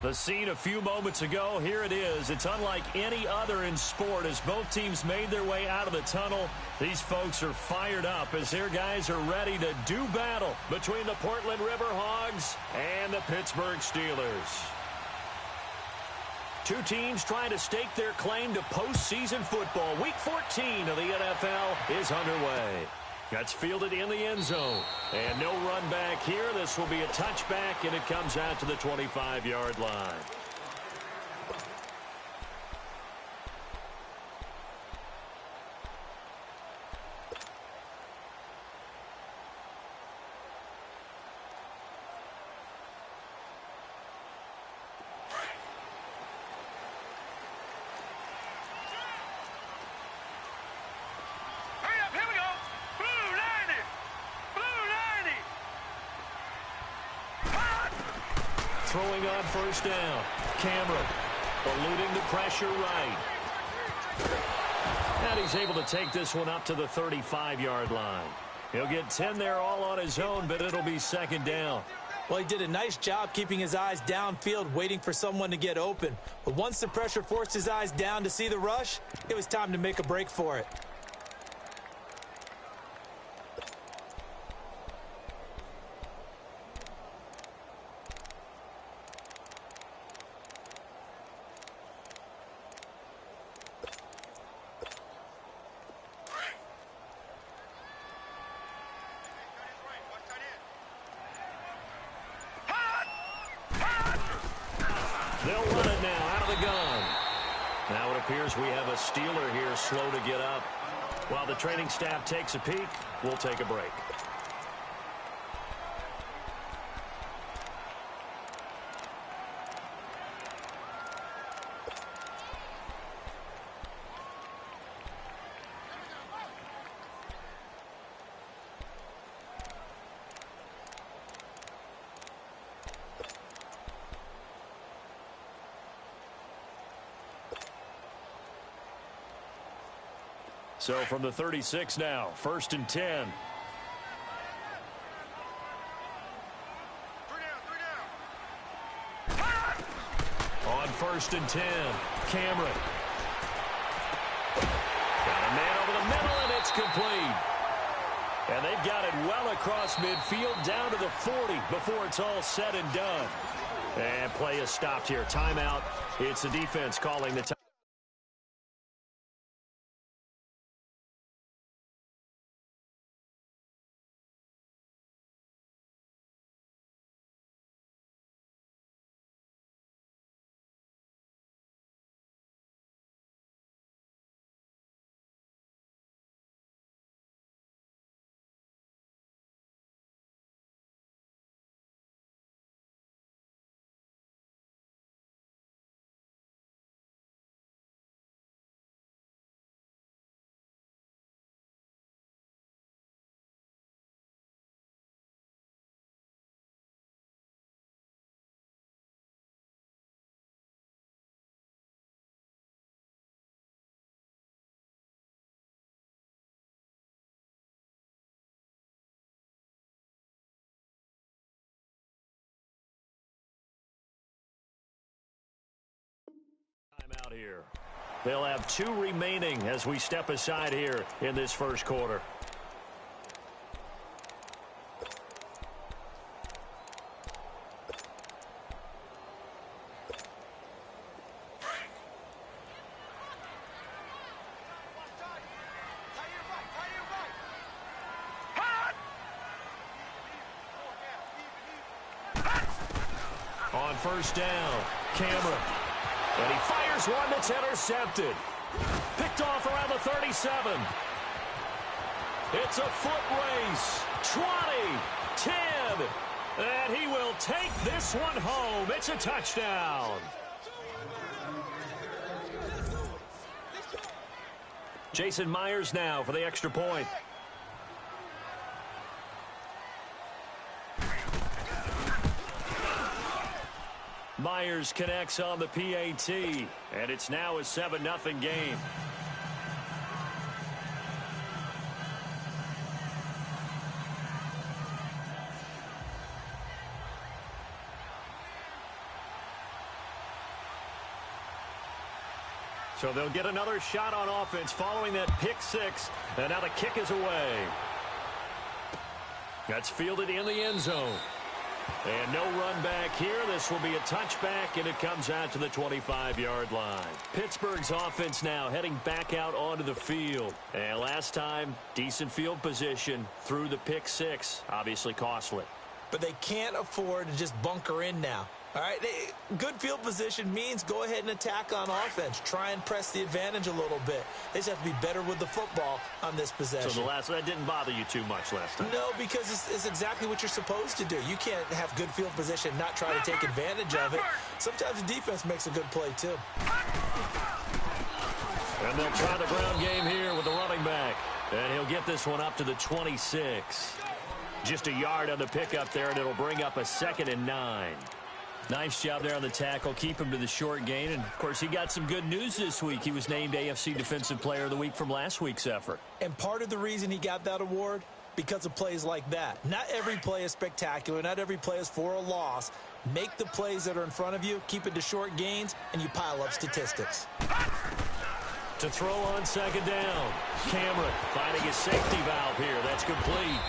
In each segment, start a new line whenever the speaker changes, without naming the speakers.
The scene a few moments ago, here it is. It's unlike any other in sport as both teams made their way out of the tunnel. These folks are fired up as their guys are ready to do battle between the Portland Riverhogs and the Pittsburgh Steelers. Two teams trying to stake their claim to postseason football. Week 14 of the NFL is underway. That's fielded in the end zone. And no run back here. This will be a touchback, and it comes out to the 25-yard line. Throwing on first down. Cameron eluding the pressure right. And he's able to take this one up to the 35-yard line. He'll get 10 there all on his own, but it'll be second down.
Well, he did a nice job keeping his eyes downfield, waiting for someone to get open. But once the pressure forced his eyes down to see the rush, it was time to make a break for it.
They'll run it now out of the gun. Now it appears we have a Steeler here slow to get up. While the training staff takes a peek, we'll take a break. So from the 36 now, 1st and 10. On 1st and 10, Cameron. Got a man over the middle, and it's complete. And they've got it well across midfield down to the 40 before it's all said and done. And play is stopped here. Timeout. It's the defense calling the time. Out here. They'll have 2 remaining as we step aside here in this first quarter. On first down, Cameron. And he fires one that's intercepted. Picked off around the 37. It's a foot race. 20, 10. And he will take this one home. It's a touchdown. Jason Myers now for the extra point. Myers connects on the PAT, and it's now a 7-0 game. So they'll get another shot on offense following that pick six. And now the kick is away. That's fielded in the end zone. And no run back here. This will be a touchback, and it comes out to the 25-yard line. Pittsburgh's offense now heading back out onto the field. And last time, decent field position through the pick six. Obviously costly.
But they can't afford to just bunker in now. All right, good field position means go ahead and attack on offense. Try and press the advantage a little bit. They just have to be better with the football on this possession.
So that didn't bother you too much last time?
No, because it's exactly what you're supposed to do. You can't have good field position and not try to take advantage of it. Sometimes the defense makes a good play, too.
And they'll try the ground game here with the running back. And he'll get this one up to the 26. Just a yard on the pickup there, and it'll bring up a 2nd and 9. Nice job there on the tackle. Keep him to the short gain. And, of course, he got some good news this week. He was named AFC Defensive Player of the Week from last week's effort.
And part of the reason he got that award, because of plays like that. Not every play is spectacular. Not every play is for a loss. Make the plays that are in front of you, keep it to short gains, and you pile up statistics.
To throw on 2nd down. Cameron finding his safety valve here. That's complete.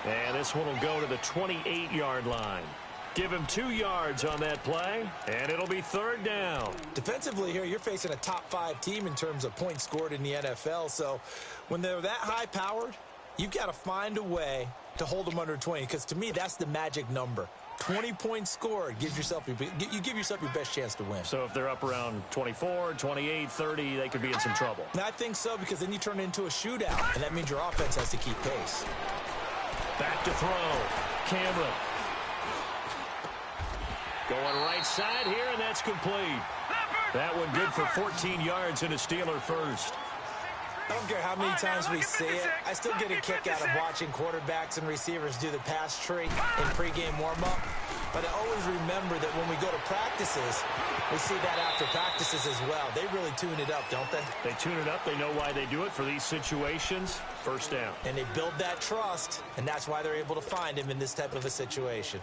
And this one will go to the 28-yard line. Give him 2 yards on that play, and it'll be 3rd down.
Defensively here, you're facing a top-5 team in terms of points scored in the NFL. So when they're that high-powered, you've got to find a way to hold them under 20, because to me, that's the magic number. 20 points scored, you give yourself your best chance to win.
So if they're up around 24, 28, 30, they could be in some trouble.
And I think so, because then you turn it into a shootout, and that means your offense has to keep pace.
Back to throw. Cameron. Going right side here, and that's complete. That one good for 14 yards and a Steeler first.
I don't care how many times we say it, I still get a kick out of watching quarterbacks and receivers do the pass tree in pregame warm-up. But I always remember that when we go to practices, we see that after practices as well. They really tune it up, don't they?
They tune it up. They know why they do it for these situations. First down.
And they build that trust, and that's why they're able to find him in this type of a situation.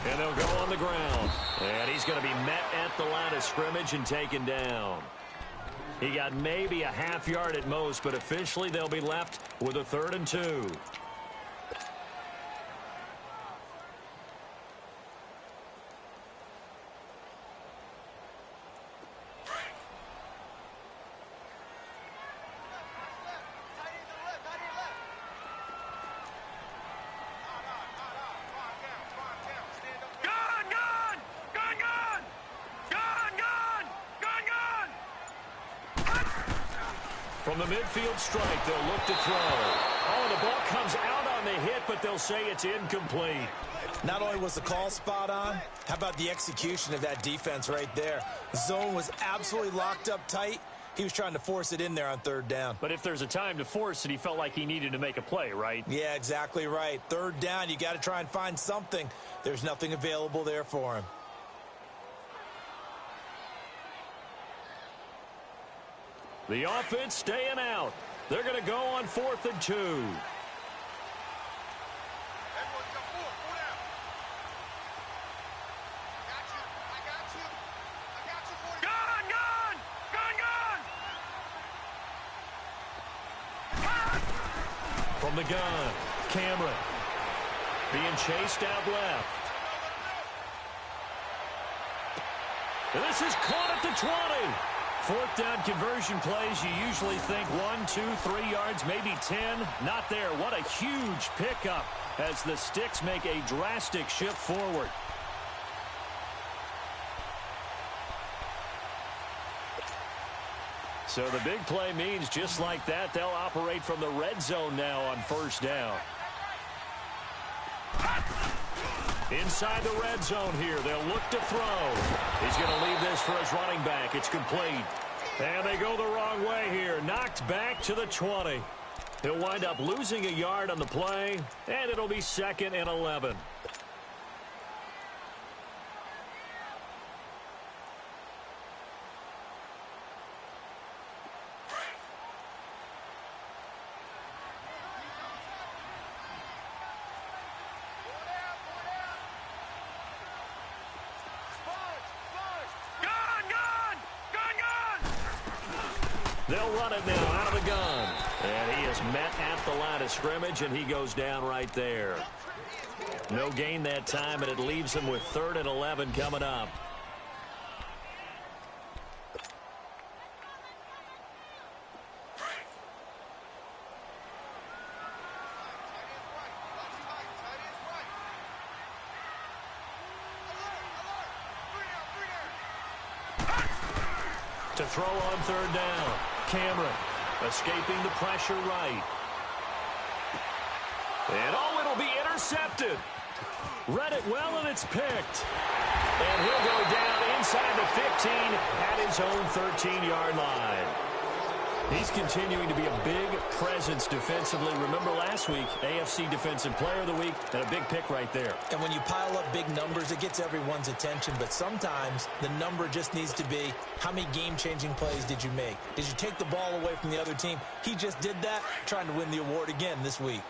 And they'll go on the ground. And he's going to be met at the line of scrimmage and taken down. He got maybe a half yard at most, but officially they'll be left with a 3rd and 2. From the midfield strike, they'll look to throw. Oh, the ball comes out on the hit, but they'll say it's incomplete.
Not only was the call spot on, how about the execution of that defense right there? The zone was absolutely locked up tight. He was trying to force it in there on 3rd down.
But if there's a time to force it, he felt like he needed to make a play, right?
Yeah, exactly right. 3rd down, you got to try and find something. There's nothing available there for him.
The offense staying out. They're going to go on 4th and 2. From the gun, Cameron being chased out left. And this is caught at the 20. 4th down conversion plays, you usually think 1, 2, 3 yards, maybe 10. Not there. What a huge pickup as the Sticks make a drastic shift forward. So the big play means just like that, they'll operate from the red zone now on 1st down. Inside the red zone here, they'll look to throw. He's going to leave this for his running back. It's complete. And they go the wrong way here. Knocked back to the 20. He'll wind up losing a yard on the play, and it'll be 2nd and 11. They'll run it now out of the gun. And he is met at the line of scrimmage, and he goes down right there. No gain that time, and it leaves him with 3rd and 11 coming up. To throw on 3rd down. Cameron escaping the pressure right. And it'll be intercepted. Read it well, and it's picked. And he'll go down inside the 15 at his own 13-yard line. He's continuing to be a big presence defensively. Remember last week, AFC Defensive Player of the Week, and a big pick right there.
And when you pile up big numbers, it gets everyone's attention. But sometimes the number just needs to be, how many game-changing plays did you make? Did you take the ball away from the other team? He just did that, trying to win the award again this week.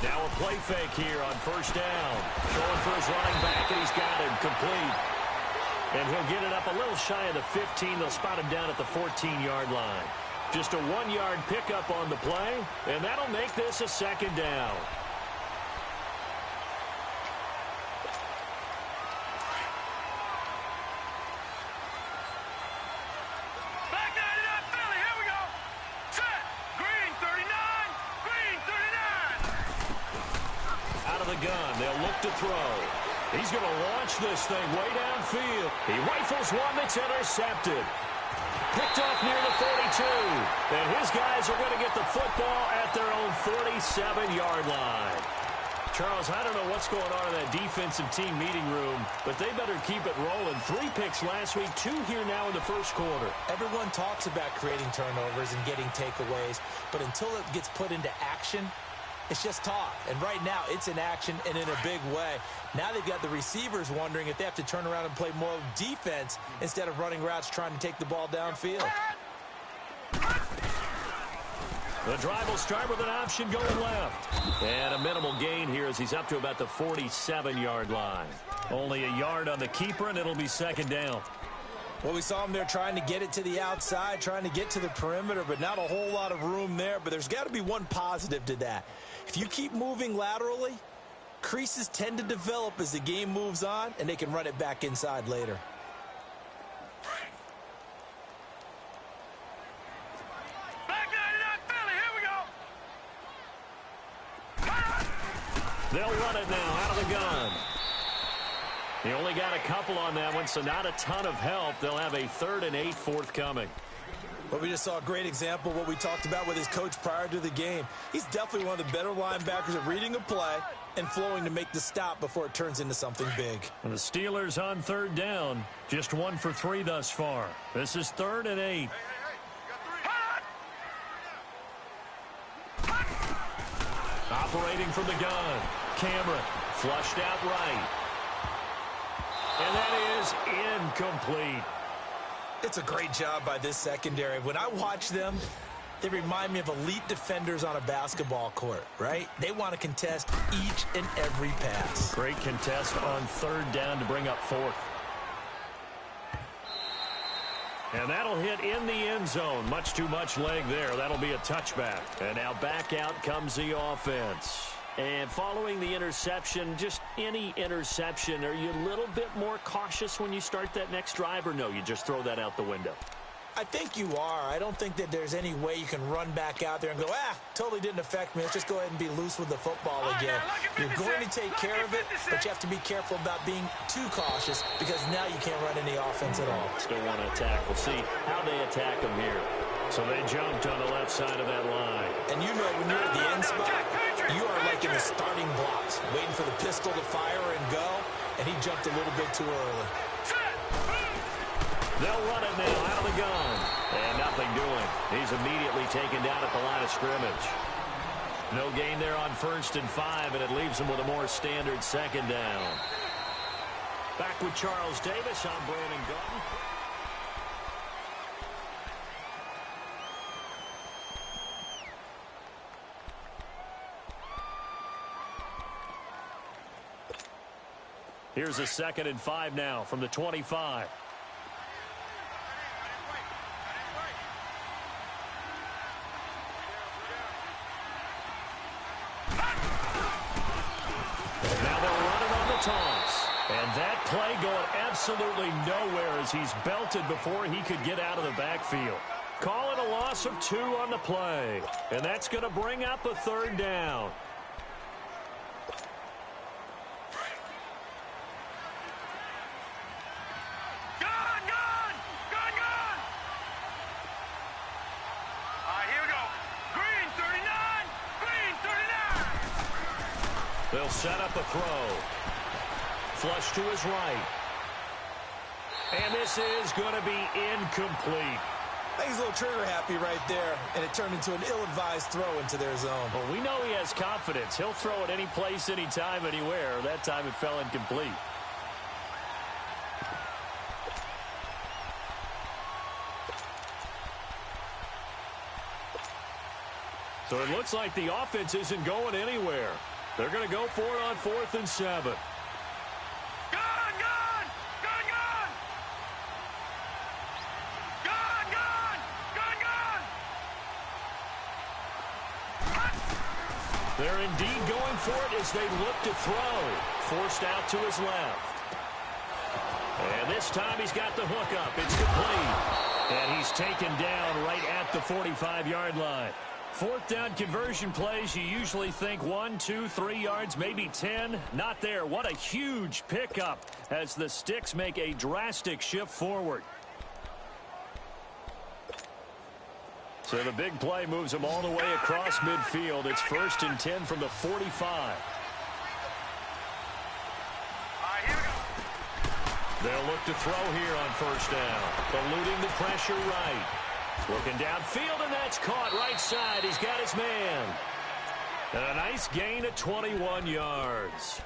Now a play fake here on 1st down. Throwing for his running back, and he's got him complete. And he'll get it up a little shy of the 15. They'll spot him down at the 14-yard line. Just a 1-yard pickup on the play, and that'll make this a 2nd down. Gun. They'll look to throw. He's going to launch this thing way downfield. He rifles one that's intercepted. Picked off near the 42. And his guys are going to get the football at their own 47-yard line. Charles, I don't know what's going on in that defensive team meeting room, but they better keep it rolling. 3 picks last week, 2 here now in the 1st quarter.
Everyone talks about creating turnovers and getting takeaways, but until it gets put into action, it's just talk, and right now it's in action and in a big way. Now they've got the receivers wondering if they have to turn around and play more defense instead of running routes trying to take the ball downfield.
The drive will start with an option going left. And a minimal gain here as he's up to about the 47-yard line. Only a yard on the keeper, and it'll be 2nd down.
Well, we saw him there trying to get it to the outside, trying to get to the perimeter, but not a whole lot of room there. But there's got to be one positive to that. If you keep moving laterally, creases tend to develop as the game moves on, and they can run it back inside later.
They'll run it now out of the gun. He only got a couple on that one, so not a ton of help. They'll have a 3rd and 8 forthcoming.
Well, we just saw a great example of what we talked about with his coach prior to the game. He's definitely one of the better linebackers at reading a play and flowing to make the stop before it turns into something big.
And the Steelers on 3rd down, just 1 for 3 thus far. This is 3rd and 8. Operating from the gun, Cameron flushed out right. And that is incomplete.
It's a great job by this secondary. When I watch them, they remind me of elite defenders on a basketball court, right? They want to contest each and every pass.
Great contest on 3rd down to bring up 4th. And that'll hit in the end zone. Much too much leg there. That'll be a touchback. And now back out comes the offense. And following the interception, just any interception, are you a little bit more cautious when you start that next drive, or no, you just throw that out the window?
I think you are. I don't think that there's any way you can run back out there and go, totally didn't affect me. Let's just go ahead and be loose with the football again. You're going to take care of it, but you have to be careful about being too cautious because now you can't run any offense at all.
Still want to attack. We'll see how they attack them here. So they jumped on the left side of that line.
And you know when you're at the end spot, you are like in the starting blocks, waiting for the pistol to fire and go, and he jumped a little bit too early.
They'll run it now out of the gun. And nothing doing. He's immediately taken down at the line of scrimmage. No gain there on 1st and 5, and it leaves him with a more standard 2nd down. Back with Charles Davis, I'm Brandon Gauton. Here's a 2nd and 5 now from the 25. Now they're running on the toss. And that play going absolutely nowhere as he's belted before he could get out of the backfield. Call it a loss of 2 on the play. And that's going to bring up a 3rd down. They'll set up a throw. Flush to his right. And this is going to be incomplete.
I think he's a little trigger happy right there, and it turned into an ill-advised throw into their zone.
Well, we know he has confidence. He'll throw it any place, anytime, anywhere. That time it fell incomplete. So it looks like the offense isn't going anywhere. They're going to go for it on 4th and 7. They're indeed going for it as they look to throw. Forced out to his left. And this time he's got the hook up. It's complete. And he's taken down right at the 45-yard line. 4th down conversion plays, you usually think 1, 2, 3 yards, maybe 10. Not there. What a huge pickup as the Sticks make a drastic shift forward. So the big play moves them all the way across midfield. It's 1st and 10 from the 45. They'll look to throw here on 1st down. Eluding the pressure right. Looking downfield, and that's caught right side. He's got his man. And a nice gain of 21 yards.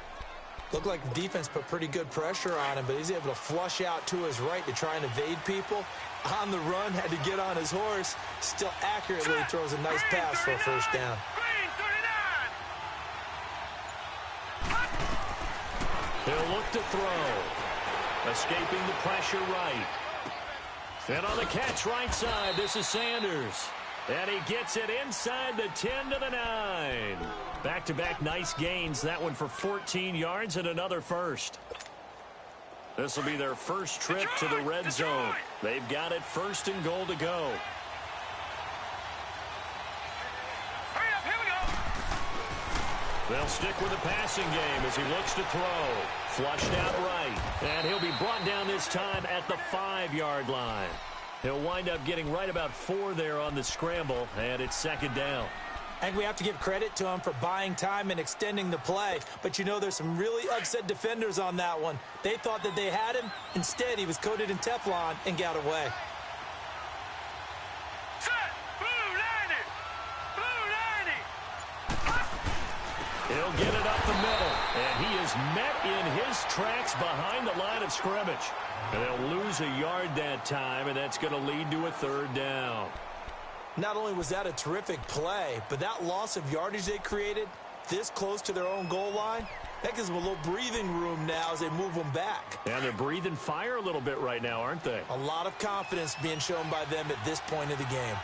Looked like the defense put pretty good pressure on him, but he's able to flush out to his right to try and evade people. On the run, had to get on his horse. Still accurately throws a nice pass for a 1st down.
He'll look to throw. Escaping the pressure right. And on the catch right side, this is Sanders. And he gets it inside the 10 to the 9. Back-to-back nice gains. That one for 14 yards and another 1st. This will be their first trip to the red zone. They've got it 1st and goal to go. They'll stick with the passing game as he looks to throw. Flushed out right. And he'll be brought down this time at the 5-yard line. He'll wind up getting right about 4 there on the scramble, and it's 2nd down.
I think we have to give credit to him for buying time and extending the play. But, you know, there's some really upset defenders on that one. They thought that they had him. Instead, he was coated in Teflon and got away.
He'll get it up the middle, and he is met in his tracks behind the line of scrimmage. And they'll lose a yard that time, and that's going to lead to a 3rd down.
Not only was that a terrific play, but that loss of yardage they created this close to their own goal line, that gives them a little breathing room now as they move them back.
And they're breathing fire a little bit right now, aren't they?
A lot of confidence being shown by them at this point of the game.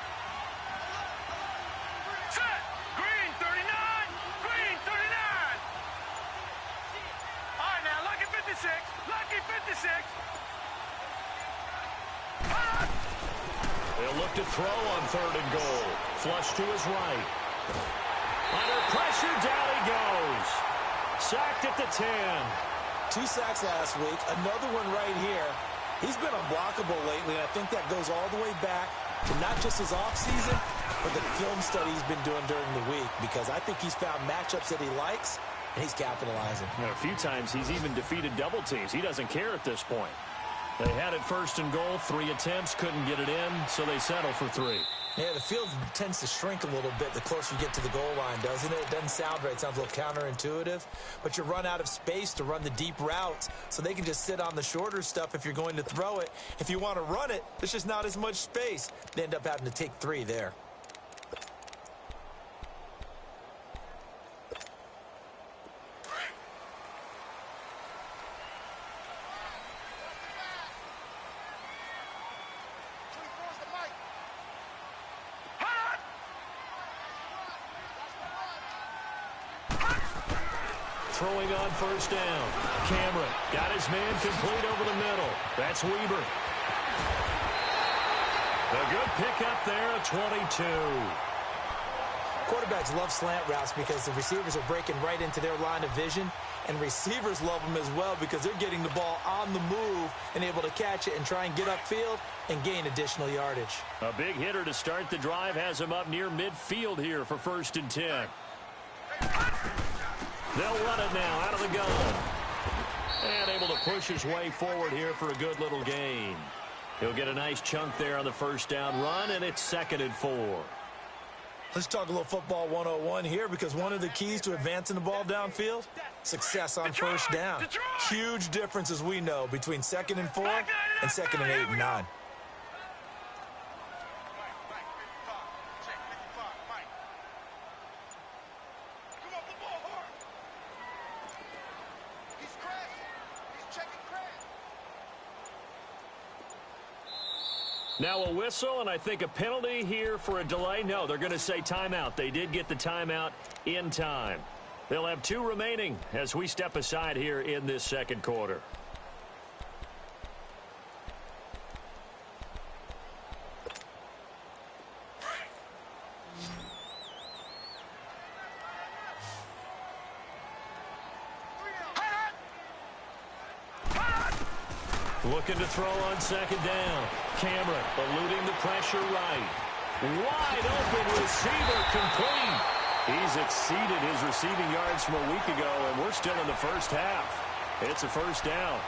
They'll look to throw on 3rd and goal. Flush to his right. Under pressure, down he goes. Sacked at the 10.
2 sacks last week, another one right here. He's been unblockable lately, and I think that goes all the way back to not just his offseason, but the film study he's been doing during the week, because I think he's found matchups that he likes, and he's capitalizing.
A few times he's even defeated double teams. He doesn't care at this point. They had it first and goal. 3 attempts, couldn't get it in, so they settle for 3.
Yeah, the field tends to shrink a little bit the closer you get to the goal line, doesn't it? It doesn't sound right. It sounds a little counterintuitive. But you run out of space to run the deep routes, so they can just sit on the shorter stuff if you're going to throw it. If you want to run it, there's just not as much space. They end up having to take 3 there.
Throwing on first down. Cameron got his man complete over the middle. That's Weber. A good pickup there at 22.
Quarterbacks love slant routes because the receivers are breaking right into their line of vision, and receivers love them as well because they're getting the ball on the move and able to catch it and try and get upfield and gain additional yardage.
A big hitter to start the drive has him up near midfield here for 1st and 10. They'll run it now out of the gun. And able to push his way forward here for a good little gain. He'll get a nice chunk there on the first down run, and it's 2nd and 4.
Let's talk a little football 101 here, because one of the keys to advancing the ball downfield, success on first down. Huge difference, as we know, between 2nd and 4 and 2nd and 8 and 9.
Now a whistle, and I think a penalty here for a delay. No, they're going to say timeout. They did get the timeout in time. They'll have 2 remaining as we step aside here in this 2nd quarter. Looking to throw on 2nd down. Cameron eluding the pressure right. Wide open receiver complete. He's exceeded his receiving yards from a week ago, and we're still in the first half. It's a 1st down.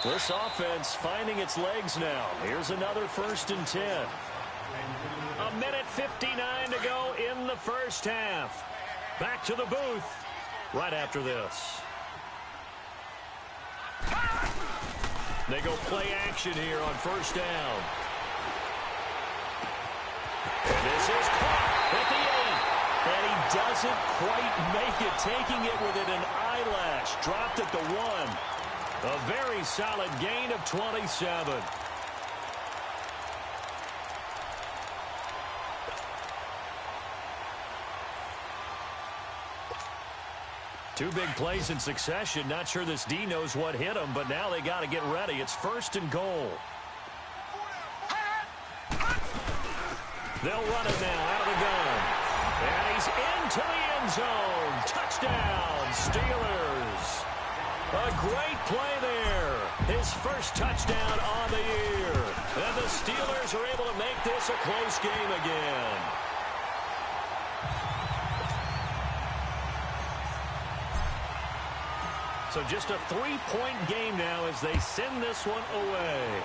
This offense finding its legs now. Here's another 1st and 10. 1:59 to go in the first half. Back to the booth right after this. They go play action here on 1st down. And this is caught at the 8. And he doesn't quite make it, taking it within an eyelash. Dropped at the 1. A very solid gain of 27. Two big plays in succession. Not sure this D knows what hit him, but now they got to get ready. It's 1st and goal. They'll run it now out of the gun. And he's into the end zone. Touchdown, Steelers. A great play there. His first touchdown on the year. And the Steelers are able to make this a close game again. So just a 3-point game now as they send this one away.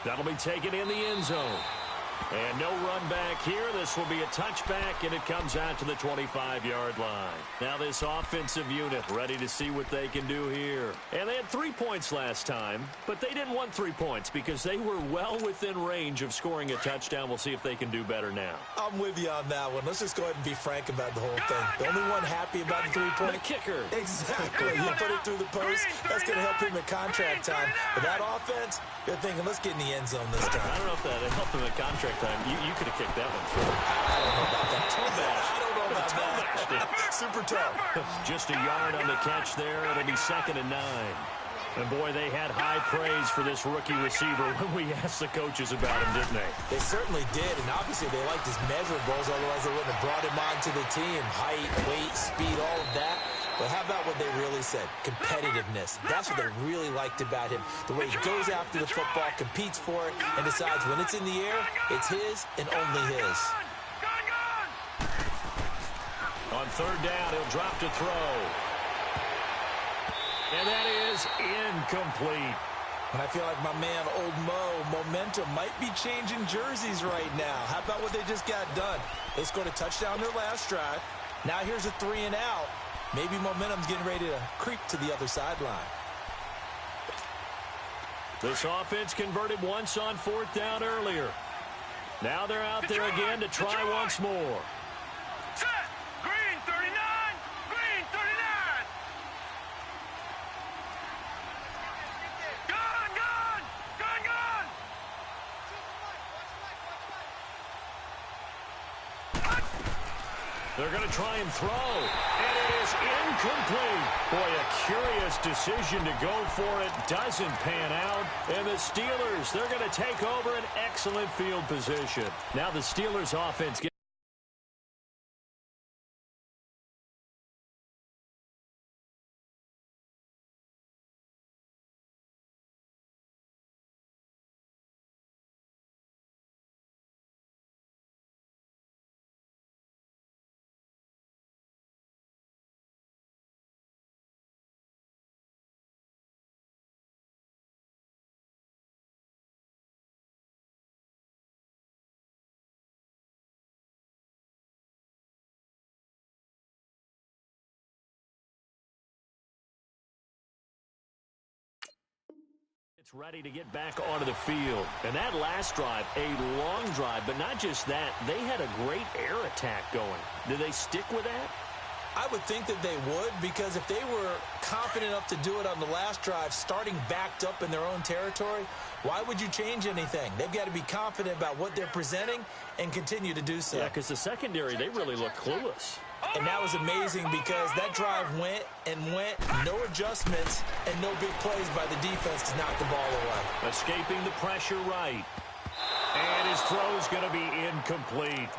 That'll be taken in the end zone. And no run back here. This will be a touchback, and it comes out to the 25-yard line. Now this offensive unit ready to see what they can do here. And they had 3 points last time, but they didn't want 3 points because they were well within range of scoring a touchdown. We'll see if they can do better now.
I'm with you on that one. Let's just go ahead and be frank about the whole thing. The only one happy about the 3-point.
The kicker.
Exactly. You put it through the post. That's going to help him at contract time. But that offense, you're thinking, let's get in the end zone this time.
I don't know if that helped him at contract time. You could have kicked that one through.
I don't know about that.
I don't know about
that. Super tough.
Just a yard on the catch there. It'll be 2nd and 9. And, boy, they had high praise for this rookie receiver when we asked the coaches about him, didn't they?
They certainly did, and obviously they liked his measurables. Otherwise, they wouldn't have brought him onto the team. Height, weight, speed, all of that. But how about what they really said? Competitiveness. That's what they really liked about him. The way he goes after the football, competes for it, and decides when it's in the air, it's his and only his.
On third down, he'll drop to throw. And that is incomplete.
And I feel like my man, Old Mo, momentum might be changing jerseys right now. How about what they just got done? They scored a touchdown their last drive. Now here's a 3 and out. Maybe momentum's getting ready to creep to the other sideline.
This offense converted once on fourth down earlier. Now they're out there again to try once more.
Set. Green 39. Green 39. Gone, gone. Gone, gone.
They're going to try and throw. And it is incomplete. Boy, a curious decision to go for it. Doesn't pan out. And the Steelers, they're going to take over an excellent field position. Now the Steelers offense gets... It's ready to get back onto the field. And that last drive, a long drive, but not just that, they had a great air attack going. Did they stick with that?
I would think that they would, because if they were confident enough to do it on the last drive, starting backed up in their own territory, why would you change anything? They've got to be confident about what they're presenting and continue to do so.
Yeah, because the secondary, they really look clueless.
And that was amazing because that drive went and went, no adjustments, and no big plays by the defense to knock the ball away.
Escaping the pressure right. And his throw's going to be incomplete.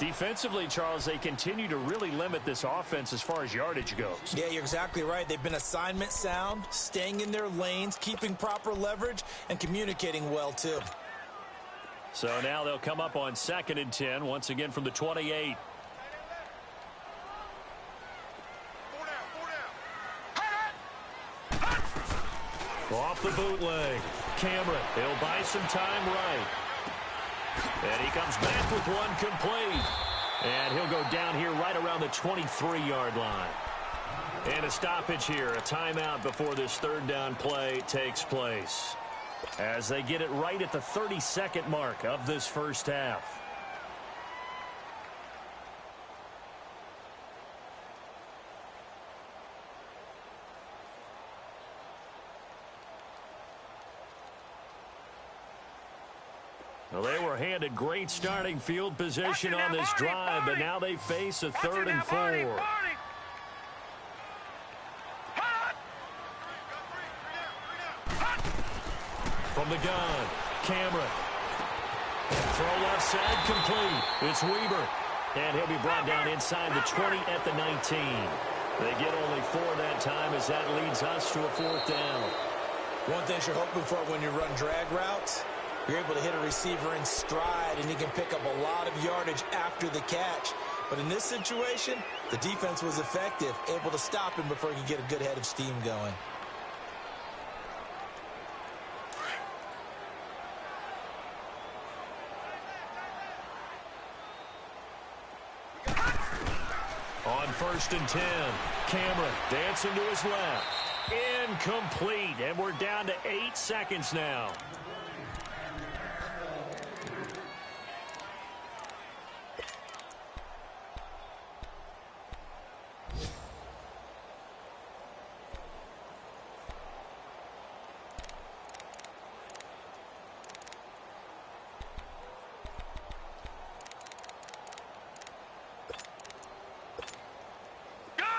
Defensively, Charles, they continue to really limit this offense as far as yardage goes.
Yeah, you're exactly right. They've been assignment sound, staying in their lanes, keeping proper leverage, and communicating well, too.
So now they'll come up on 2nd and 10, once again from the 28. Off the bootleg. Cameron, he'll buy some time right. And he comes back with one complete. And he'll go down here right around the 23-yard line. And a stoppage here, a timeout before this third down play takes place. As they get it right at the 32nd mark of this first half. Well, they were handed great starting field position on this drive, but now they face a 3rd and 4. From the gun, Cameron. Throw left side complete. It's Weber. And he'll be brought down inside the 20 at the 19. They get only 4 that time as that leads us to a 4th down.
One thing you're hoping for when you run drag routes, you're able to hit a receiver in stride, and he can pick up a lot of yardage after the catch. But in this situation, the defense was effective, able to stop him before he could get a good head of steam going.
On 1st and 10, Cameron dancing to his left. Incomplete, and we're down to 8 seconds now.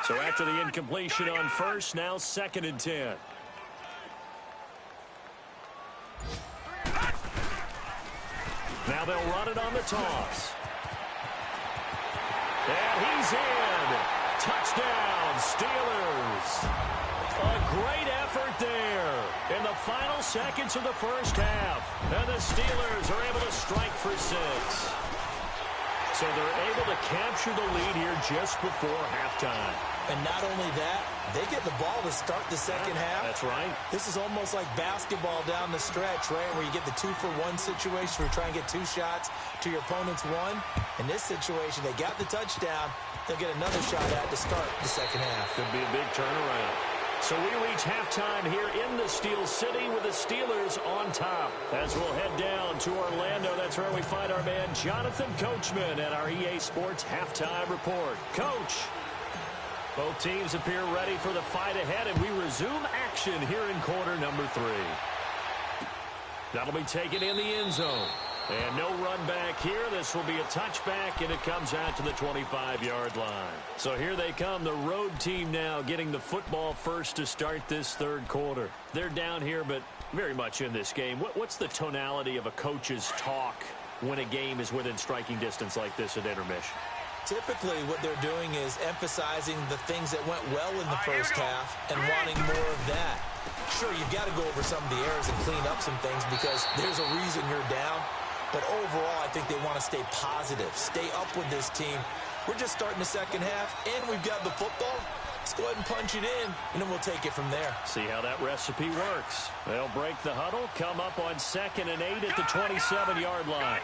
So after the incompletion on 1st, now 2nd and 10. Now they'll run it on the toss. And he's in. Touchdown, Steelers. A great effort there in the final seconds of the first half. And the Steelers are able to strike for 6. So they're able to capture the lead here just before halftime.
And not only that, they get the ball to start the second half.
That's right.
This is almost like basketball down the stretch, right, where you get the 2-for-1 situation where you try and get 2 shots to your opponent's 1. In this situation, they got the touchdown. They'll get another shot at to start the second half.
Could be a big turnaround. So we reach halftime here in the Steel City with the Steelers on top. As we'll head down to Orlando, that's where we find our man Jonathan Coachman at our EA Sports Halftime Report. Coach, both teams appear ready for the fight ahead, and we resume action here in quarter number 3. That'll be taken in the end zone. And no run back here. This will be a touchback, and it comes out to the 25-yard line. So here they come, the road team now getting the football first to start this third quarter. They're down here, but very much in this game. What's the tonality of a coach's talk when a game is within striking distance like this at intermission?
Typically, what they're doing is emphasizing the things that went well in the first half and wanting more of that. Sure, you've got to go over some of the errors and clean up some things because there's a reason you're down. But overall, I think they want to stay positive, stay up with this team. We're just starting the second half, and we've got the football. Let's go ahead and punch it in, and then we'll take it from there.
See how that recipe works. They'll break the huddle, come up on 2nd and 8 at the 27-yard line.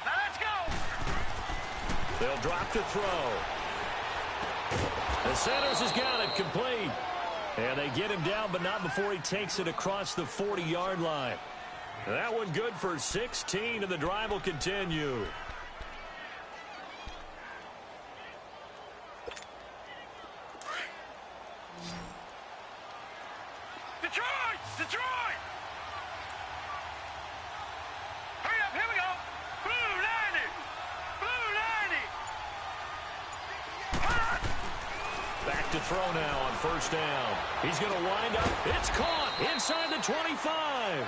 Now let's go.
They'll drop the throw. The Sanders has got it complete. And they get him down, but not before he takes it across the 40-yard line. That one good for 16, and the drive will continue.
Detroit! Detroit! Hurry up, here we go. Blue 90! Blue 90!
Back to throw now on first down. He's going to wind up. It's caught inside the 25.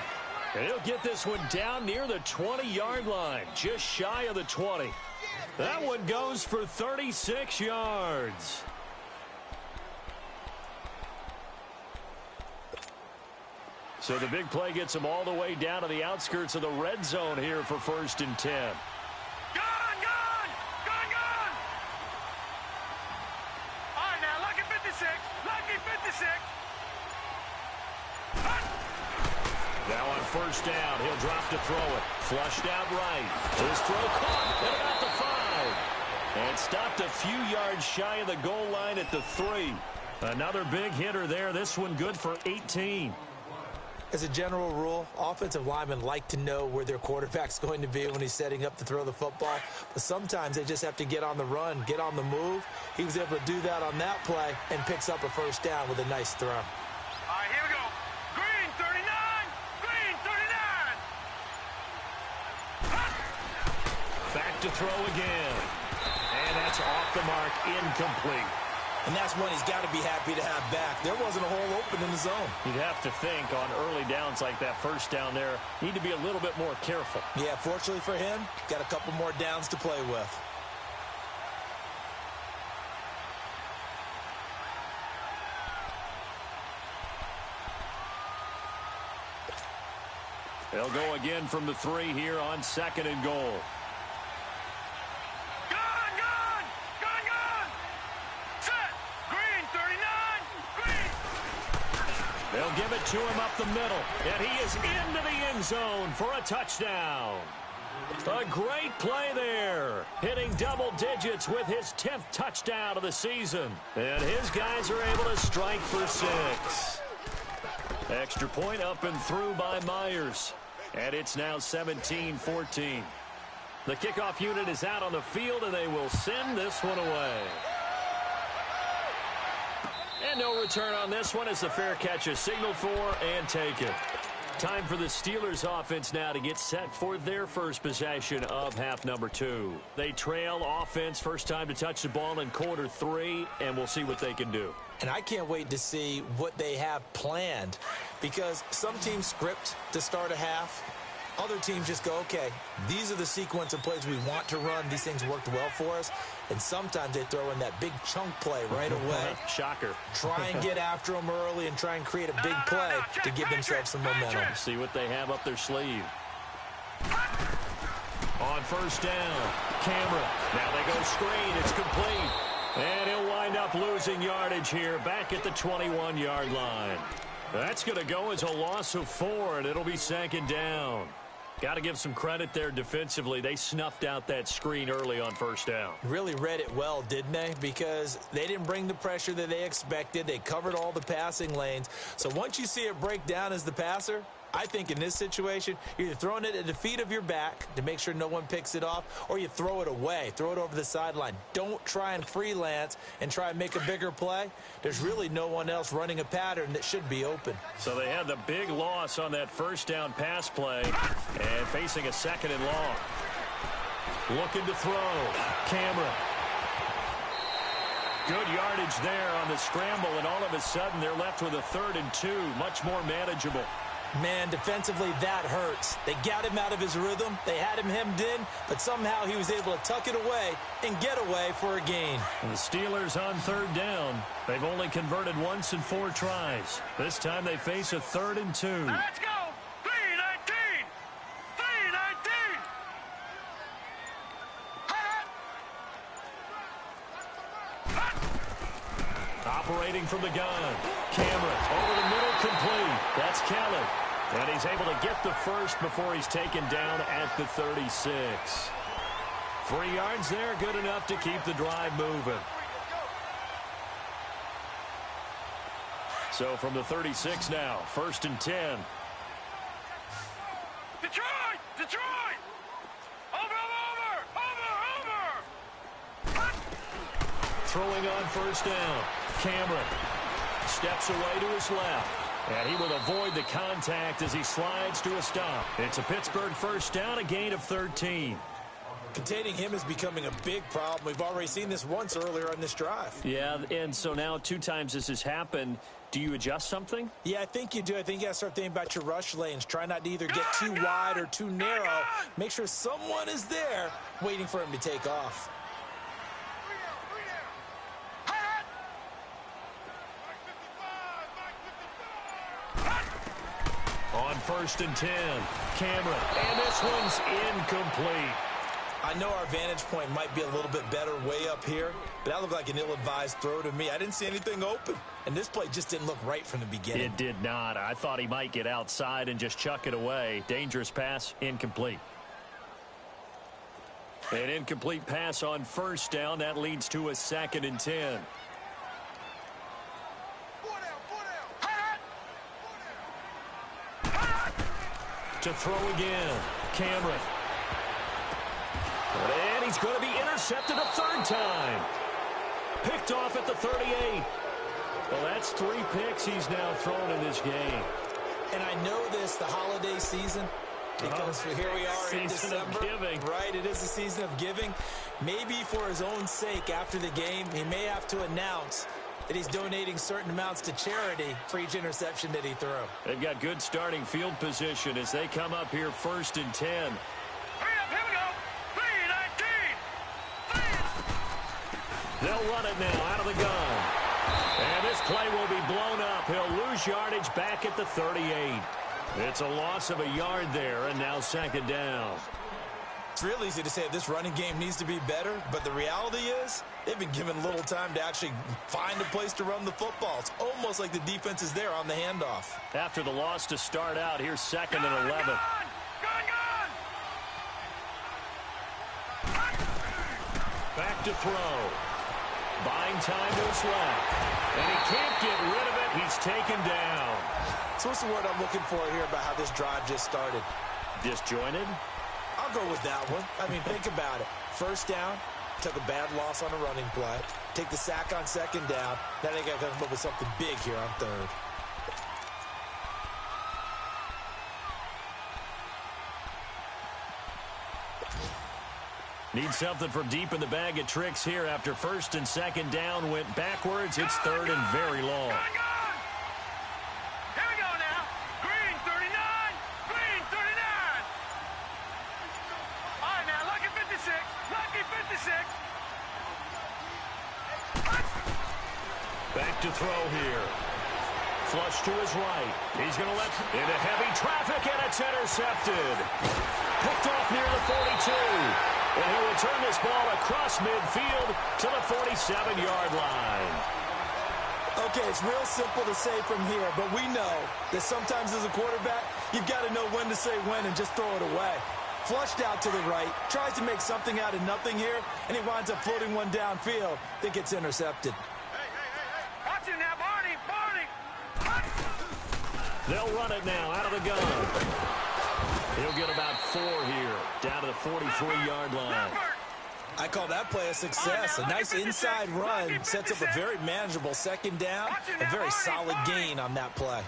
And he'll get this one down near the 20-yard line, just shy of the 20. That one goes for 36 yards. So the big play gets him all the way down to the outskirts of the red zone here for 1st and 10.
Gun! All right, now, lucky 56. Lucky 56.
Now on first down, he'll drop to throw it. Flushed out right. His throw caught at about the 5. And stopped a few yards shy of the goal line at the 3. Another big hitter there. This one good for 18.
As a general rule, offensive linemen like to know where their quarterback's going to be when he's setting up to throw the football. But sometimes they just have to get on the run, get on the move. He was able to do that on that play and picks up a first down with a nice throw.
All right, here we go. Green 39. Green 39.
Back to throw again. And that's off the mark, incomplete.
And that's one he's got to be happy to have back. There wasn't a hole open in the zone.
You'd have to think on early downs like that first down there, need to be a little bit more careful.
Yeah, fortunately for him, got a couple more downs to play with.
They'll go again from the 3 here on 2nd and goal. They'll give it to him up the middle, and he is into the end zone for a touchdown. A great play there, hitting double digits with his 10th touchdown of the season. And his guys are able to strike for 6. Extra point up and through by Myers. And it's now 17-14. The kickoff unit is out on the field, and they will send this one away. And no return on this one as the fair catch is signaled for and taken. Time for the Steelers offense now to get set for their first possession of half number 2. They trail offense, first time to touch the ball in quarter 3, and we'll see what they can do.
And I can't wait to see what they have planned, because some teams script to start a half. Other teams just go, okay, these are the sequence of plays we want to run. These things worked well for us. And sometimes they throw in that big chunk play right away.
Shocker.
Try and get after them early and try and create a big play to give themselves some momentum.
See what they have up their sleeve. On first down, Cameron. Now they go screen. It's complete. And he'll wind up losing yardage here back at the 21-yard line. That's going to go as a loss of 4, and it'll be second down. Got to give some credit there defensively. They snuffed out that screen early on first down.
Really read it well, didn't they? Because they didn't bring the pressure that they expected. They covered all the passing lanes. So once you see it break down as the passer, I think in this situation, you're either throwing it at the feet of your back to make sure no one picks it off, or you throw it away, throw it over the sideline. Don't try and freelance and try and make a bigger play. There's really no one else running a pattern that should be open.
So they had the big loss on that first down pass play and facing a second and long. Looking to throw. Cameron. Good yardage there on the scramble, and all of a sudden they're left with a 3rd and 2, much more manageable.
Man, defensively, that hurts. They got him out of his rhythm. They had him hemmed in, but somehow he was able to tuck it away and get away for a gain.
And the Steelers on 3rd down. They've only converted once in 4 tries. This time they face a 3rd and 2.
Let's go. 3-19. 3-19.
Operating from the gun. Cameron over the middle, complete. That's Kelly. And he's able to get the first before he's taken down at the 36. 3 yards there, good enough to keep the drive moving. So from the 36 now, 1st and 10.
Detroit! Detroit! Over!
Throwing on first down. Cameron steps away to his left. And he will avoid the contact as he slides to a stop. It's a Pittsburgh first down, a gain of 13.
Containing him is becoming a big problem. We've already seen this once earlier on this drive.
Yeah, and so now 2 times this has happened. Do you adjust something?
Yeah, I think you do. I think you got to start thinking about your rush lanes. Try not to either get too wide or too narrow. Make sure someone is there waiting for him to take off.
On 1st and 10, Cameron. And this one's incomplete.
I know our vantage point might be a little bit better way up here, but that looked like an ill-advised throw to me. I didn't see anything open, and this play just didn't look right from the beginning.
It did not. I thought he might get outside and just chuck it away. Dangerous pass, incomplete. An incomplete pass on first down. That leads to a 2nd and 10. To throw again, Cameron. And he's going to be intercepted a 3rd time. Picked off at the 38. Well, that's 3 picks he's now thrown in this game.
And I know this, the holiday season, because here we are in December.
Of giving.
Right, it is the season of giving. Maybe for his own sake after the game, he may have to announce that he's donating certain amounts to charity for each interception that he threw.
They've got good starting field position as they come up here 1st and 10.
Hurry up, here we go. 3-19.
They'll run it now out of the gun. And this play will be blown up. He'll lose yardage back at the 38. It's a loss of a yard there, and now 2nd down.
It's real easy to say this running game needs to be better, but the reality is they've been given little time to actually find a place to run the football. It's almost like the defense is there on the handoff.
After the loss to start out, here's 2nd and 11.
Gone!
Back to throw. Buying time to his left. And he can't get rid of it. He's taken down.
So what's the word I'm looking for here about how this drive just started?
Disjointed?
I'll go with that one. I mean, think about it. First down, took a bad loss on a running play. Take the sack on 2nd down. Now they got to come up with something big here on 3rd.
Need something from deep in the bag of tricks here after 1st and 2nd down went backwards. It's 3rd and very long.
Gone! Here we go now. Green 39. Green 39. All right, now, lucky 56. Lucky 56.
Back to throw here. Flush to his right. He's going to let into heavy traffic, and it's intercepted. Picked off near the 42. And he'll return this ball across midfield to the 47-yard line.
Okay, it's real simple to say from here, but we know that sometimes as a quarterback, you've got to know when to say when and just throw it away. Flushed out to the right, tries to make something out of nothing here, and he winds up floating one downfield that gets intercepted.
Hey. Watch it now, Barney.
They'll run it now out of the gun. He'll get about 4 here, down to the 43-yard line.
I call that play a success. A nice inside run sets up a very manageable second down, a very solid gain on that play.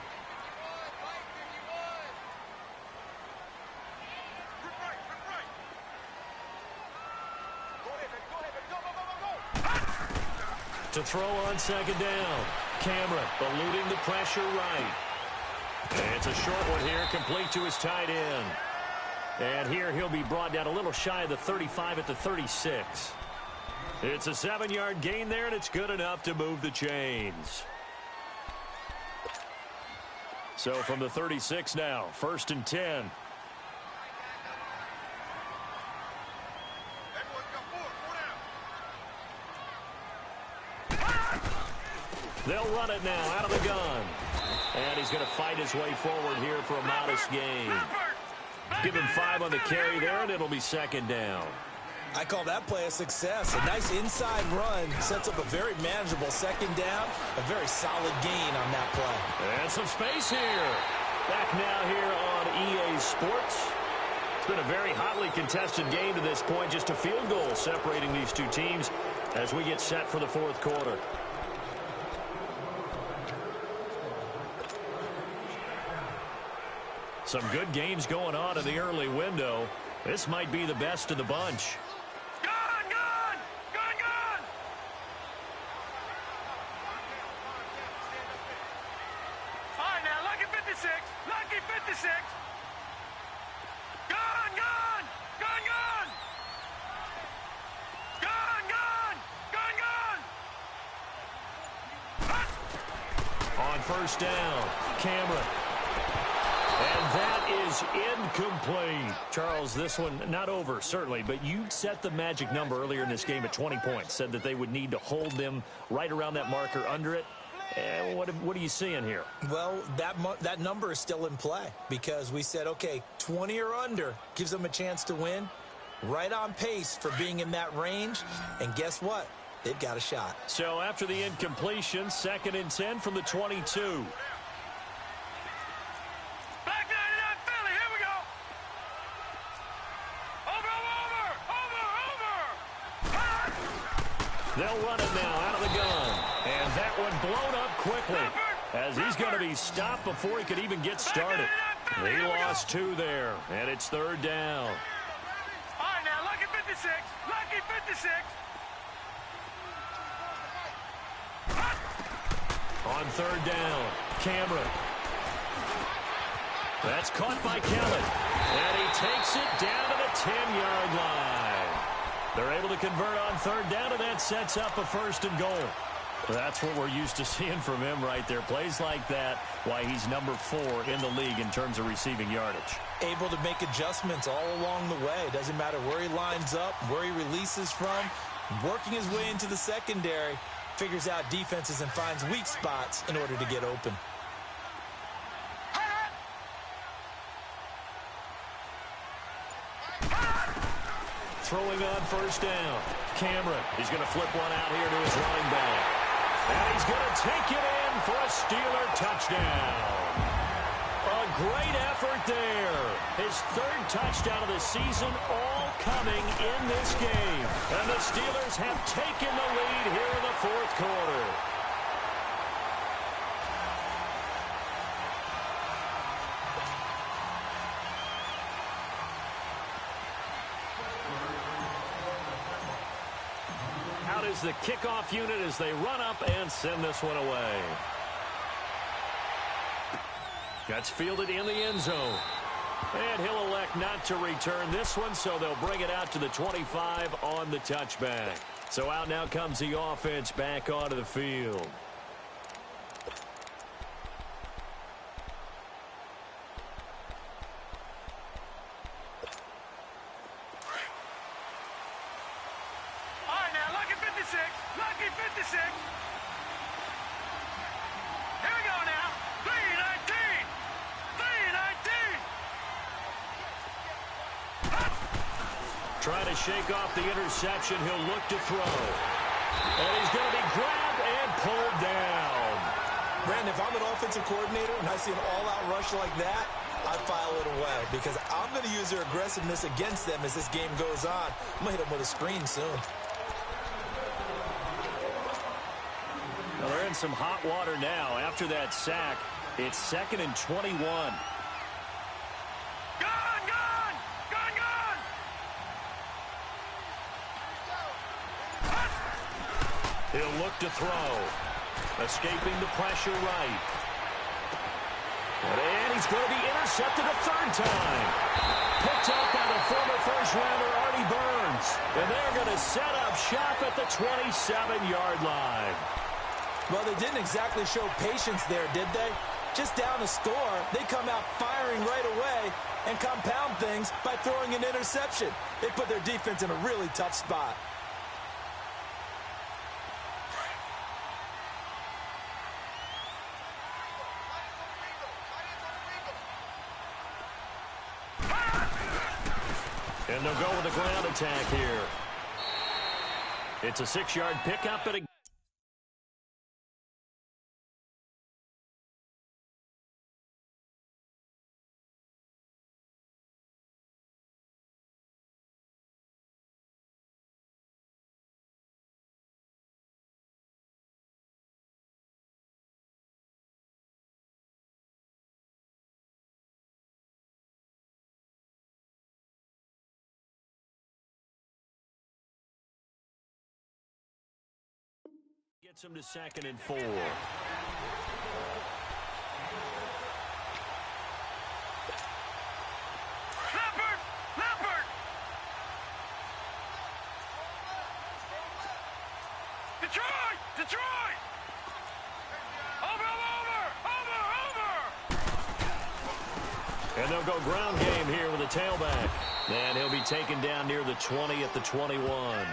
To throw on second down. Cameron eluding the pressure right. And it's a short one here, complete to his tight end. And here he'll be brought down a little shy of the 35 at the 36. It's a 7-yard gain there, and it's good enough to move the chains. So from the 36 now, 1st and 10. They'll run it now out of the gun. And he's going to fight his way forward here for a modest gain. Give him 5 on the carry there, and it'll be second down.
I call that play a success. A nice inside run sets up a very manageable second down, a very solid gain on that play.
And some space here. Back now here on EA Sports. It's been a very hotly contested game to this point. Just a field goal separating these two teams as we get set for the 4th quarter. Some good games going on in the early window. This might be the best of the bunch.
Gone! All right, now, lucky 56. Lucky 56. Gone!
On first down, Cameron. And that is incomplete. Charles, this one not over, certainly, but you set the magic number earlier in this game at 20 points. Said that they would need to hold them right around that marker under it. What are you seeing here?
Well, that number is still in play because we said, okay, 20 or under gives them a chance to win. Right on pace for being in that range. And guess what? They've got a shot.
So after the incompletion, 2nd and 10 from the 22. They'll run it now out of the gun. And that one blown up quickly as he's going to be stopped before he could even get started. He lost 2 there, and it's 3rd down.
All right, now, lucky 56. Lucky 56.
On 3rd down, Cameron. That's caught by Kellen. And he takes it down to the 10-yard line. They're able to convert on 3rd down, and that sets up a 1st and goal. That's what we're used to seeing from him right there. Plays like that, why he's number 4 in the league in terms of receiving yardage.
Able to make adjustments all along the way. Doesn't matter where he lines up, where he releases from. Working his way into the secondary, figures out defenses and finds weak spots in order to get open.
Throwing on 1st down. Cameron, he's going to flip one out here to his running back. And he's going to take it in for a Steeler touchdown. A great effort there. His 3rd touchdown of the season, all coming in this game. And the Steelers have taken the lead here in the 4th quarter. Out is the kickoff unit as they run up and send this one away. That's fielded in the end zone. And he'll elect not to return this one, so they'll bring it out to the 25 on the touchback. So out now comes the offense back onto the field. Trying to shake off the interception. He'll look to throw. And he's going to be grabbed and pulled down.
Brandon, if I'm an offensive coordinator and I see an all-out rush like that, I file it away because I'm going to use their aggressiveness against them as this game goes on. I'm going to hit them with a screen soon.
Well, they're in some hot water now. After that sack, it's 2nd and 21. He'll look to throw. Escaping the pressure right. And he's going to be intercepted a third time. Picked up by the former first-rounder Artie Burns. And they're going to set up shop at the 27-yard line.
Well, they didn't exactly show patience there, did they? Just down a score, they come out firing right away and compound things by throwing an interception. They put their defense in a really tough spot.
And they'll go with a ground attack here. It's a 6-yard pickup and a gets him to 2nd and 4.
Leopard! Detroit! Over!
And they'll go ground game here with a tailback. And he'll be taken down near the 20 at the 21.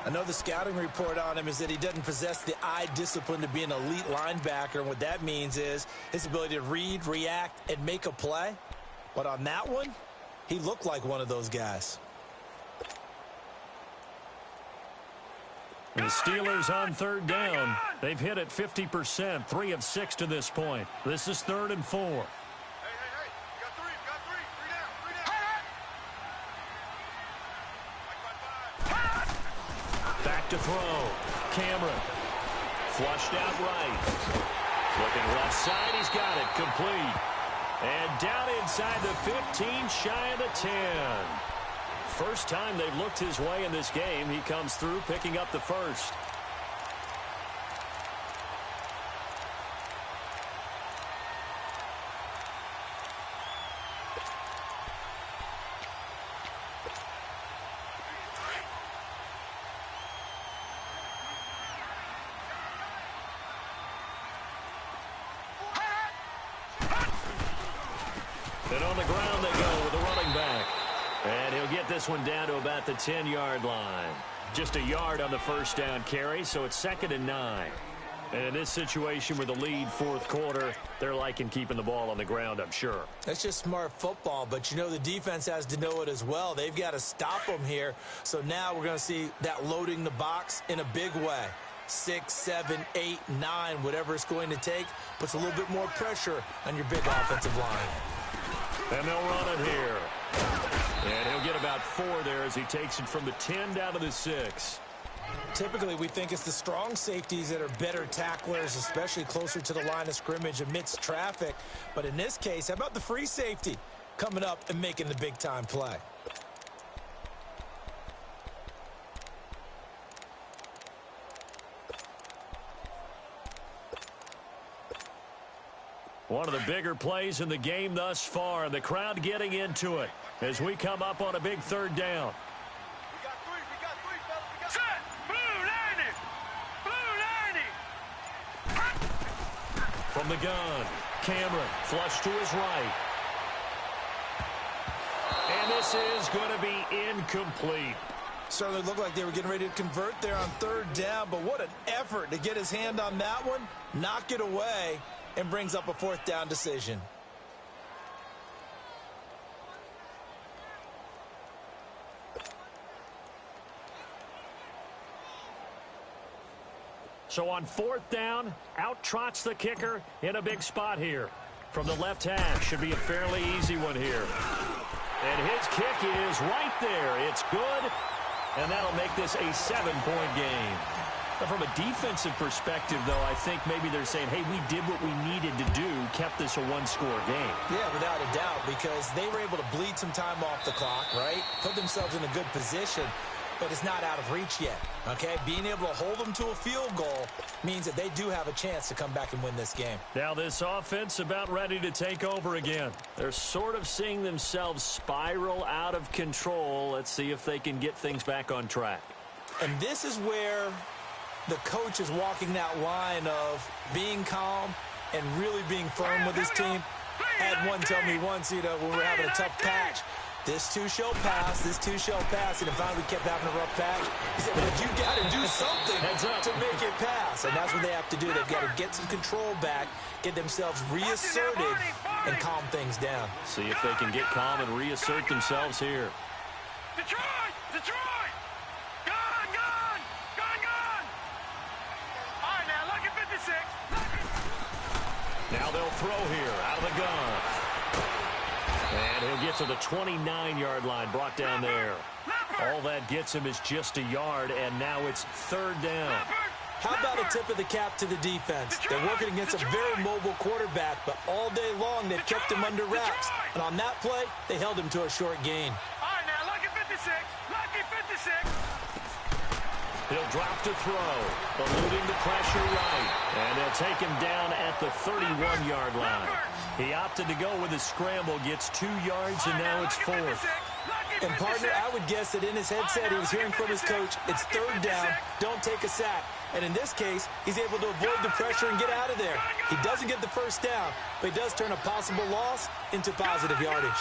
I know the scouting report on him is that he doesn't possess the eye discipline to be an elite linebacker. And what that means is his ability to read, react, and make a play. But on that one, he looked like one of those guys.
The Steelers on 3rd down. They've hit it 50%, 3 of 6 to this point. This is 3rd and 4.
Hey, you got three. Three down.
Back to throw. Cameron. Flushed out right. Looking left side. He's got it. Complete. And down inside the 15, shy of the 10. First time they've looked his way in this game. He comes through picking up the first. And on the ground they go with a running back. And he'll get this one down to about the 10-yard line. Just a yard on the first down carry, so it's 2nd and 9. And in this situation with the lead 4th quarter, they're liking keeping the ball on the ground, I'm sure.
That's just smart football, but you know the defense has to know it as well. They've got to stop them here. So now we're going to see that loading the box in a big way. 6, 7, 8, 9, whatever it's going to take, puts a little bit more pressure on your big offensive line.
And they'll run it here. And he'll get about 4 there as he takes it from the 10 down to the 6.
Typically, we think it's the strong safeties that are better tacklers, especially closer to the line of scrimmage amidst traffic. But in this case, how about the free safety coming up and making the big-time play?
One of the bigger plays in the game thus far. The crowd getting into it as we come up on a big 3rd down.
We got three, fellas. Set! Blue 90!
From the gun, Cameron flush to his right. And this is going to be incomplete.
Certainly looked like they were getting ready to convert there on 3rd down, but what an effort to get his hand on that one, knock it away, and brings up a 4th down decision.
So on 4th down, out trots the kicker in a big spot here. From the left hash, should be a fairly easy one here. And his kick is right there. It's good, and that'll make this a 7-point game. But from a defensive perspective, though, I think maybe they're saying, hey, we did what we needed to do, kept this a one-score game.
Yeah, without a doubt, because they were able to bleed some time off the clock, right? Put themselves in a good position, but it's not out of reach yet, okay? Being able to hold them to a field goal means that they do have a chance to come back and win this game.
Now this offense about ready to take over again. They're sort of seeing themselves spiral out of control. Let's see if they can get things back on track.
And this is where the coach is walking that line of being calm and really being firm with his team. I had one tell me once, when we're having a tough patch, this too shall pass, this too shall pass, and if we kept having a rough patch, he said, but you got to do something to make it pass, and that's what they have to do. They've got to get some control back, get themselves reasserted, and calm things down.
See if they can get calm and reassert themselves here.
Detroit! Detroit! Gone! Gone! Gone! Gone! All right, now, lucky 56.
Now they'll throw here out of the gun. And he'll get to the 29-yard line, brought down there. All that gets him is just a yard, and now it's 3rd down.
How about a tip of the cap to the defense? They're working against a very mobile quarterback, but all day long they've kept him under wraps. And on that play, they held him to a short gain.
All right, now, lucky 56. Lucky 56.
He'll drop to throw, eluding the pressure right. And they'll take him down at the 31-yard line. He opted to go with a scramble, gets 2 yards, and now it's 4th.
And, partner, I would guess that in his headset he was hearing from his coach, it's 3rd down, don't take a sack. And in this case, he's able to avoid the pressure and get out of there. He doesn't get the 1st down, but he does turn a possible loss into positive yardage.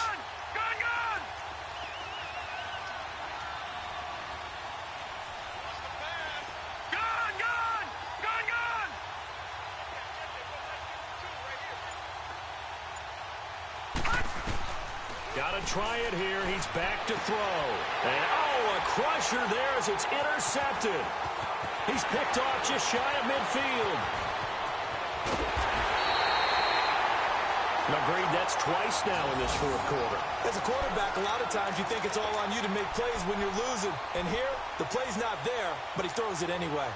Got to try it here. He's back to throw. And, oh, a crusher there as it's intercepted. He's picked off just shy of midfield. Agreed, that's twice now in this 4th quarter.
As a quarterback, a lot of times you think it's all on you to make plays when you're losing. And here, the play's not there, but he throws it anyway.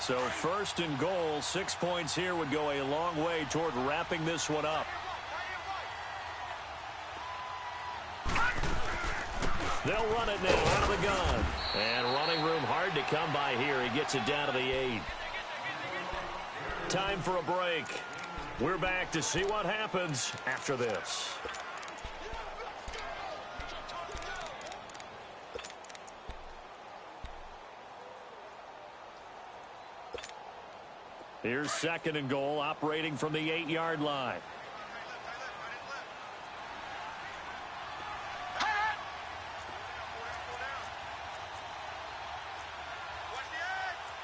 So 1st and goal, 6 points here would go a long way toward wrapping this one up. They'll run it now out of the gun. And running room hard to come by here. He gets it down to the 8. Time for a break. We're back to see what happens after this. Here's 2nd and goal, operating from the 8-yard line.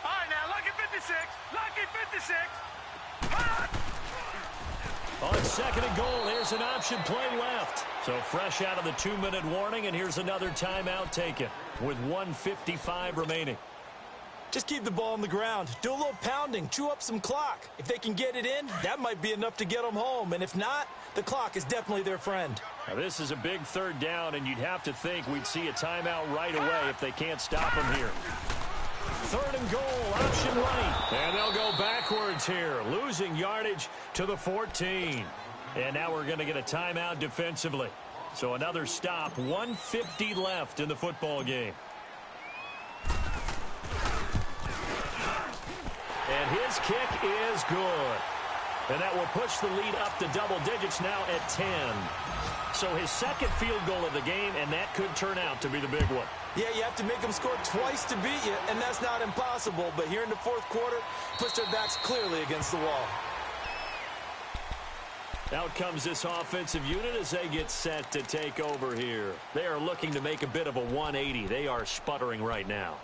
All right, now, lucky 56. Lucky 56.
On 2nd and goal, here's an option play left. So fresh out of the 2-minute warning, and here's another timeout taken with 1:55 remaining.
Just keep the ball on the ground. Do a little pounding. Chew up some clock. If they can get it in, that might be enough to get them home. And if not, the clock is definitely their friend.
Now, this is a big 3rd down, and you'd have to think we'd see a timeout right away if they can't stop them here. 3rd and goal, option right. And they'll go backwards here, losing yardage to the 14. And now we're going to get a timeout defensively. So another stop, 1:50 left in the football game. And his kick is good. And that will push the lead up to double digits now at 10. So his 2nd field goal of the game, and that could turn out to be the big one.
Yeah, you have to make them score twice to beat you, and that's not impossible. But here in the 4th quarter, push their backs clearly against the wall.
Out comes this offensive unit as they get set to take over here. They are looking to make a bit of a 180. They are sputtering right now.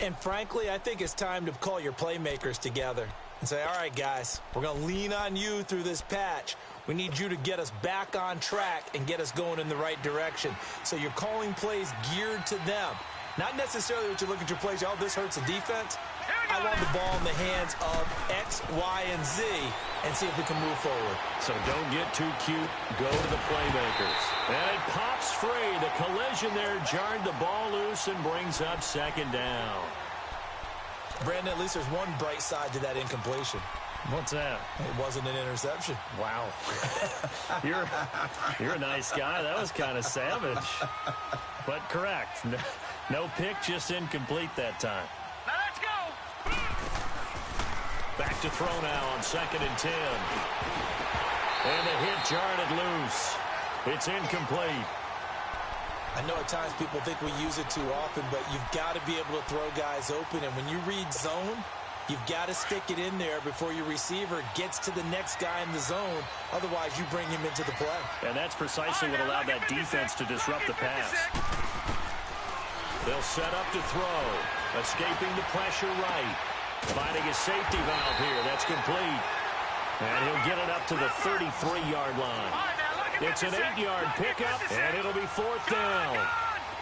And frankly, I think it's time to call your playmakers together and say, all right, guys, we're going to lean on you through this patch. We need you to get us back on track and get us going in the right direction. So you're calling plays geared to them. Not necessarily what you look at your plays, oh, this hurts the defense. I want the ball in the hands of X, Y, and Z and see if we can move forward.
So don't get too cute. Go to the playmakers. And it pops free. The collision there jarred the ball loose and brings up second down.
Brandon, at least there's one bright side to that incompletion.
What's that?
It wasn't an interception.
Wow. You're a nice guy. That was kind of savage. But correct. No pick, just incomplete that time.
Now let's go.
Back to throw now on 2nd and 10. And the hit jarred it loose. It's incomplete.
I know at times people think we use it too often, but you've got to be able to throw guys open. And when you read zone, you've got to stick it in there before your receiver gets to the next guy in the zone. Otherwise, you bring him into the play.
And that's precisely what allowed that defense to disrupt the pass. They'll set up to throw. Escaping the pressure right. Finding a safety valve here. That's complete. And he'll get it up to the 33-yard line. It's an 8-yard pickup, and it'll be 4th down.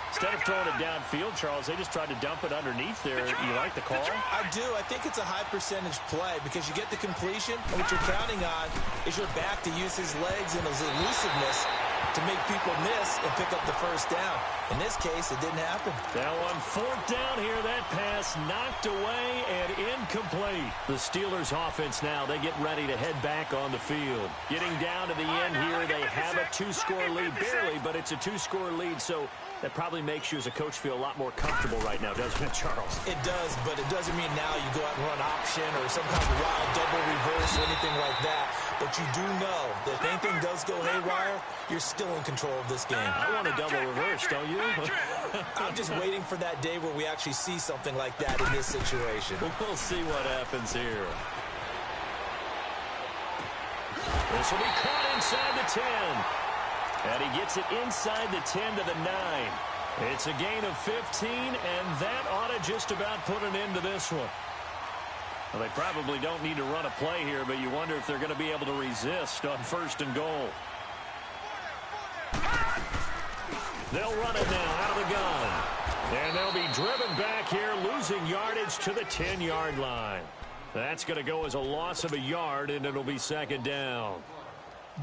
Instead of throwing it downfield, Charles, they just tried to dump it underneath there. You like the call?
I do. I think it's a high-percentage play because you get the completion, and what you're counting on is your back to use his legs and his elusiveness to make people miss and pick up the first down. In this case, it didn't happen.
Now on 4th down here, that pass knocked away and incomplete. The Steelers offense now, they get ready to head back on the field. Getting down to the end here, they have a 2-score lead, barely, but it's a 2-score lead, so that probably makes you as a coach feel a lot more comfortable right now, doesn't it, Charles?
It does, but it doesn't mean now you go out and run option or some kind of wild double reverse or anything like that. But you do know that if anything does go haywire, you're still in control of this game.
I want a double reverse, don't you?
I'm just waiting for that day where we actually see something like that in this situation.
We'll see what happens here. This will be caught inside the 10. And he gets it inside the 10 to the 9. It's a gain of 15, and that ought to just about put an end to this one. Well, they probably don't need to run a play here, but you wonder if they're going to be able to resist on 1st and goal. They'll run it now out of the gun. And they'll be driven back here, losing yardage to the 10-yard line. That's going to go as a loss of a yard, and it'll be 2nd down.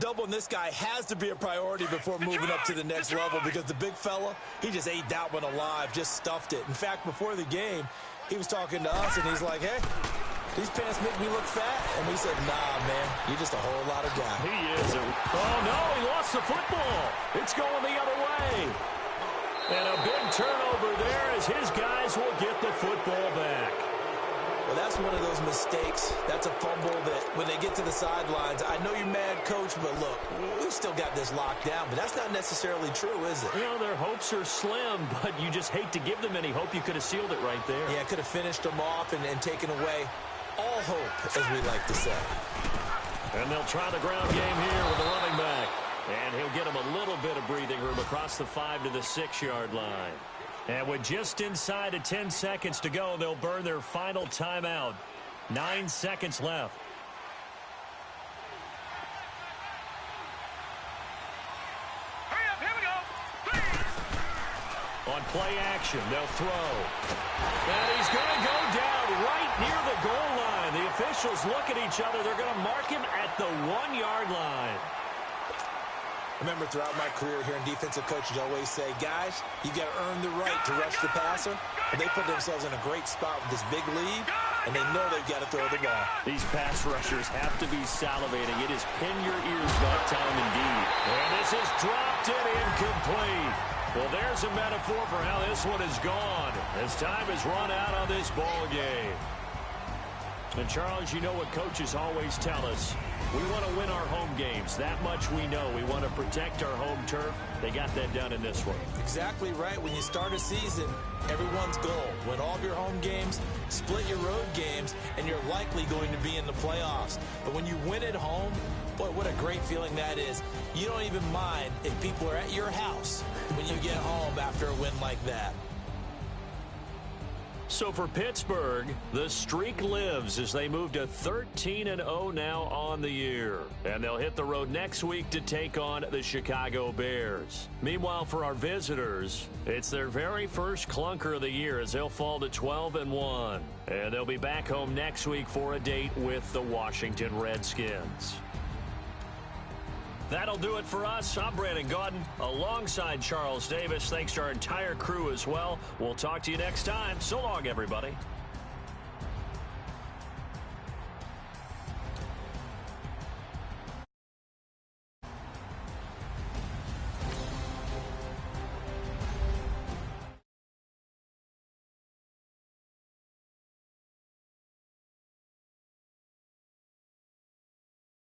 Doubling this guy has to be a priority before moving up to the next level because the big fella, he just ate that one alive, just stuffed it. In fact, before the game, he was talking to us, and he's like, hey, these pants make me look fat. And we said, nah, man, you're just a whole lot of guy.
He is. Oh, no, he lost the football. It's going the other way. And a big turnover there as his guys will get the football back.
Well, that's one of those mistakes. That's a fumble that when they get to the sidelines, I know you're mad, Coach, but look, we've still got this locked down. But that's not necessarily true, is it?
You know, their hopes are slim, but you just hate to give them any hope. You could have sealed it right there.
Yeah, could have finished them off and taken away all hope, as we like to say.
And they'll try the ground game here with the running back. And he'll get him a little bit of breathing room across the 5 to the 6-yard line. And with just inside of 10 seconds to go, they'll burn their final timeout. 9 seconds left.
Hurry up, here we go.
On play action, they'll throw. And he's going to go down right near the goal line. The officials look at each other. They're going to mark him at the 1-yard line.
Remember, throughout my career here in defensive coaches, I always say, guys, you got to earn the right to rush the passer. And they put themselves in a great spot with this big lead, and they know they've got to throw the ball.
These pass rushers have to be salivating. It is pin your ears that time indeed. And this is dropped and incomplete. Well, there's a metaphor for how this one is gone. As time has run out on this ball game. And, Charles, you know what coaches always tell us. We want to win our home games. That much we know. We want to protect our home turf. They got that done in this one.
Exactly right. When you start a season, everyone's goal. Win all of your home games, split your road games, and you're likely going to be in the playoffs. But when you win at home, boy, what a great feeling that is. You don't even mind if people are at your house when you get home after a win like that.
So for Pittsburgh, the streak lives as they move to 13-0 now on the year. And they'll hit the road next week to take on the Chicago Bears. Meanwhile, for our visitors, it's their very first clunker of the year as they'll fall to 12-1. And they'll be back home next week for a date with the Washington Redskins. That'll do it for us. I'm Brandon Gaudin alongside Charles Davis. Thanks to our entire crew as well. We'll talk to you next time. So long, everybody.